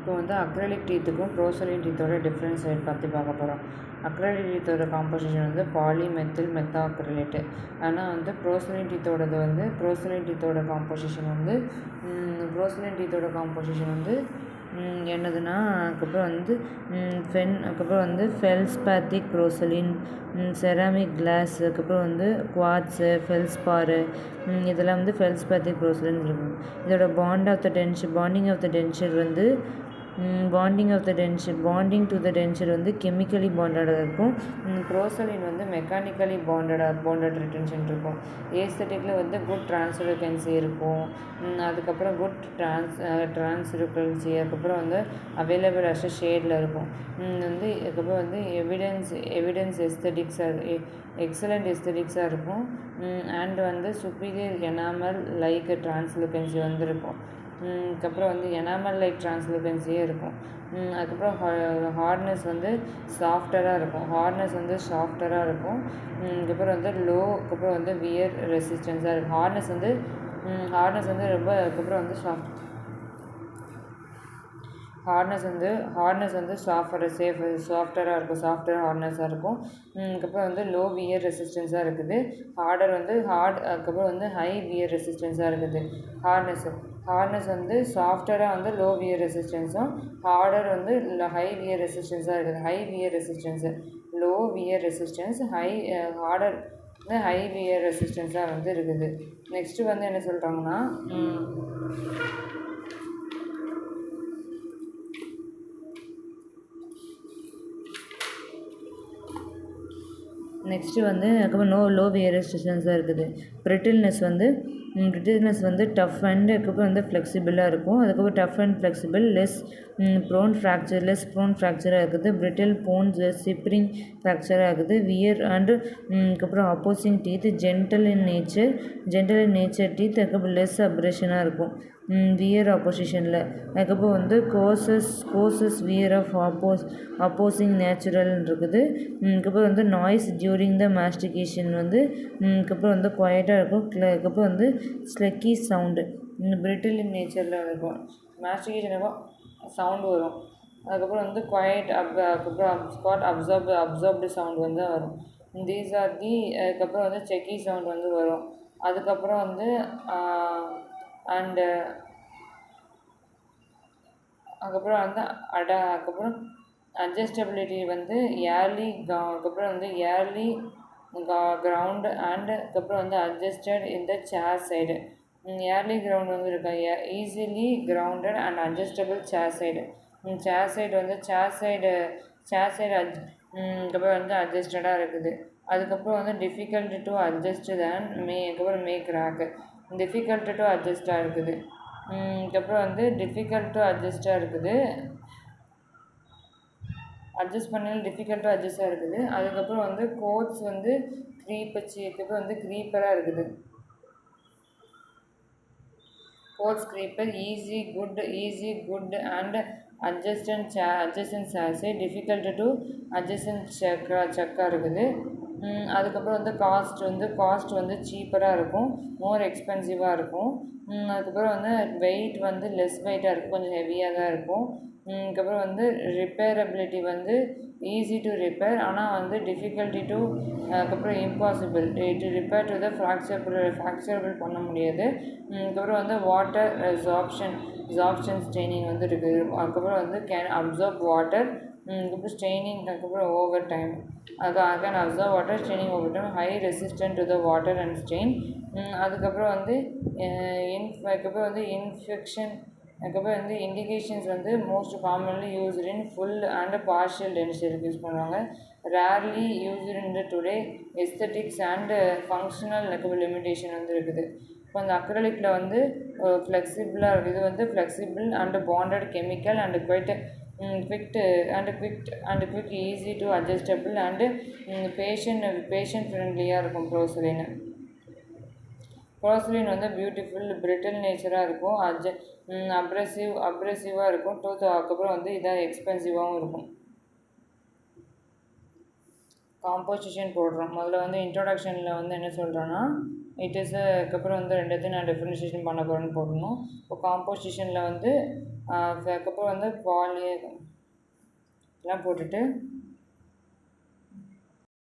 இப்போ வந்து acrylic டீத்துக்கும் ப்ரோசலின் டீத்தோட difference பற்றி பார்க்க போகிறோம். அக்ரலிக் டீத்தோட காம்போசிஷன் வந்து பாலிமெத்தில் மெத்தாக்ரிலேட்டு. ஆனால் வந்து ப்ரோசலின் டீத்தோட காம்போசிஷன் வந்து என்னதுன்னா அதுக்கப்புறம் வந்து ஃபெல்ஸ்பாத்திக் ப்ரோசலின், செராமிக் கிளாஸ், அதுக்கப்புறம் வந்து குவார்ட்ஸு, ஃபெல்ஸ்பாரு, இதெல்லாம் வந்து ஃபெல்ஸ்பாத்திக் ப்ரோசலின் இருக்கும். இதோட பாண்டிங் டு த டென்ச்சர் வந்து கெமிக்கலி பாண்டடாக இருக்கும். ப்ரோசலின் வந்து மெக்கானிக்கலி பாண்டட் ரிட்டன்ஷன் இருக்கும். ஏஸ்தட்டிக்கில் வந்து குட் டிரான்ஸ்லுகன்சி இருக்கும். அதுக்கப்புறம் குட் டிரான்ஸ்லுகன்சி, அதுக்கப்புறம் வந்து அவைலபிள் அஸ் ஷேடில் இருக்கும். அதுக்கப்புறம் வந்து எவிடன்ஸ் எக்ஸலண்ட் எஸ்தட்டிக்ஸாக இருக்கும். அண்ட் வந்து சுப்பீரியர் எனாமல் லைக் டிரான்ஸ்லுகன்சி வந்து இருக்கும். அதுக்கப்புறம் வந்து எனாமல் லைக் டிரான்ஸ்லுகன்சியே இருக்கும். அதுக்கப்புறம் ஹார்ட்னஸ் வந்து சாஃப்டராக இருக்கும். அதுக்கப்புறம் வந்து அதுக்கப்புறம் வந்து வியர் ரெசிஸ்டன்ஸாக இருக்கும். ஹார்ட்னஸ் வந்து ரொம்ப அதுக்கப்புறம் வந்து ஹார்ட்னஸ் வந்து சாஃப்டராக இருக்கும். ஹார்ட்னஸாக இருக்கும். அதுக்கப்புறம் வந்து லோ வியர் ரெசிஸ்டன்ஸாக இருக்குது. அதுக்கப்புறம் வந்து ஹை வியர் ரெசிஸ்டன்ஸாக இருக்குது. ஹார்ட்னஸ் வந்து சாஃப்டராக வந்து லோ வியர் ரெசிஸ்டன்ஸும், ஹார்டர் வந்து ஹை வியர் ரெசிஸ்டன்ஸாக இருக்குது. லோ வியர் ரெசிஸ்டன்ஸ், ஹார்டர் வந்து ஹை வியர் ரெசிஸ்டன்ஸாக வந்து இருக்குது. நெக்ஸ்ட்டு வந்து என்ன சொல்கிறாங்கன்னா, அதுக்கப்புறம் லோ வியர் ரெசிஸ்டன்ஸாக இருக்குது. பிரிட்டில்னஸ் வந்து டஃப் அண்ட் அதுக்கப்புறம் வந்து ஃப்ளெக்சிபிளாக இருக்கும். அதுக்கப்புறம் tough and flexible, less prone ஃப்ராக்சராக இருக்குது. பிரிட்டில் போன்ஸ், சிப்ரிங் ஃப்ராக்சராக இருக்குது. வியர் அண்ட் அதுக்கப்புறம் opposing teeth, gentle in nature teeth, அதுக்கப்புறம் லெஸ் அப்ரேஷனாக இருக்கும் வியர் ஆப்போசிஷனில். அதுக்கப்புறம் வந்து causes wear of opposing natural இருக்குது. அதுக்கப்புறம் வந்து நாய்ஸ் டியூரிங் த மாஸ்டிகேஷன் வந்து அதுக்கப்புறம் வந்து குவைட்டாக இருக்கும். அதுக்கப்புறம் வந்து ஸ்லெக்கி சவுண்டு பிரிட்டில் இன் நேச்சரில் இருக்கும். மாஸ்டிகேஷன் சவுண்டு வரும். அதுக்கப்புறம் வந்து குவைட் அதுக்கப்புறம் அப்சார்ப்டு சவுண்டு வந்து வரும். அதுக்கப்புறம் வந்து செக்கி சவுண்ட் வந்து வரும். அதுக்கப்புறம் வந்து அதுக்கப்புறம் அட்ஜஸ்டபிலிட்டி வந்து அதுக்கப்புறம் வந்து கிரவுண்ட் அண்ட் அதுக்கப்புறம் வந்து அட்ஜஸ்டட் இந்த சேர் சைடு. ஏர்லி கிரவுண்ட் வந்து இருக்கா, easily grounded and adjustable chair side. Chair side அதுக்கப்புறம் வந்து அட்ஜஸ்டடாக இருக்குது. அதுக்கப்புறம் வந்து டிஃபிகல்ட் டு அட்ஜஸ்ட் அதுக்கப்புறம் மேக் ரேக்கு. டிஃபிகல்ட் டு அட்ஜஸ்டாக இருக்குது. அதுக்கப்புறம் வந்து அட்ஜஸ்ட் பண்ணாலும் டிஃபிகல்ட்டாக அட்ஜஸ்டாக இருக்குது. அதுக்கப்புறம் வந்து கோட்ஸ் வந்து அதுக்கப்புறம் வந்து க்ரீப்பராக இருக்குது. Coats creeper easy good and adjustment சேர்ஸு, டிஃபிகல்ட் டு அட்ஜஸ்டன்ட் செக்காக இருக்குது. அதுக்கப்புறம் வந்து காஸ்ட் வந்து சீப்பராக இருக்கும், மோர் எக்ஸ்பென்சிவாக இருக்கும். அதுக்கப்புறம் வந்து வெயிட் வந்து லெஸ் வெயிட்டாக இருக்கும், கொஞ்சம் ஹெவியாக தான் இருக்கும். அதுக்கப்புறம் வந்து ரிப்பேரபிலிட்டி வந்து ஈஸி டு ரிப்பேர், ஆனால் வந்து டிஃபிகல்ட்டி டு அதுக்கப்புறம் impossible to repair to the ஃப்ராக்சரபிள் பண்ண முடியாது. அதுக்கப்புறம் வந்து வாட்டர் அப்சார்ப்ஷன் ஸ்ட்ரெயினிங் வந்து இருக்குது. அதுக்கப்புறம் வந்து கேன் அப்சார்ப் வாட்டர், அதுக்கப்புறம் ஸ்ட்ரெயினிங், அதுக்கப்புறம் over time. Can absorb water, straining over time, high resistant to the water and strain. அதுக்கப்புறம் வந்து இன்ஃபெக்ஷன், அதுக்கப்புறம் வந்து இண்டிகேஷன்ஸ் வந்து most commonly used in full and partial டென்ச்சருக்கு யூஸ் பண்ணுவாங்க. Rarely used in today aesthetics and functional limitation வந்து இருக்குது. இப்போ அந்த அக்ரலிக்கில் வந்து ஃப்ளெக்சிபிளாக இருக்குது. இது வந்து flexible and bonded chemical and quick easy to adjustable and patient ஃப்ரெண்ட்லியாக இருக்கும். ப்ரோசலின் வந்து பியூட்டிஃபுல் பிரிட்டில் நேச்சராக இருக்கும். அப்ரெசிவாக இருக்கும். அதுக்கப்புறம் வந்து இதாக எக்ஸ்பென்சிவாகவும் இருக்கும். காம்போசிஷன் போடுறோம். முதல்ல வந்து இன்ட்ரோடக்ஷனில் வந்து என்ன சொல்கிறோன்னா, இட் இஸ் அதுக்கப்புறம் வந்து ரெண்டுத்தையும் நான் டிஃப்ரென்ஷியேஷன் பண்ண போகிறேன்னு போடணும். இப்போ காம்போசிஷனில் வந்து அதுக்கப்புறம் வந்து பாலி எல்லாம் போட்டுட்டு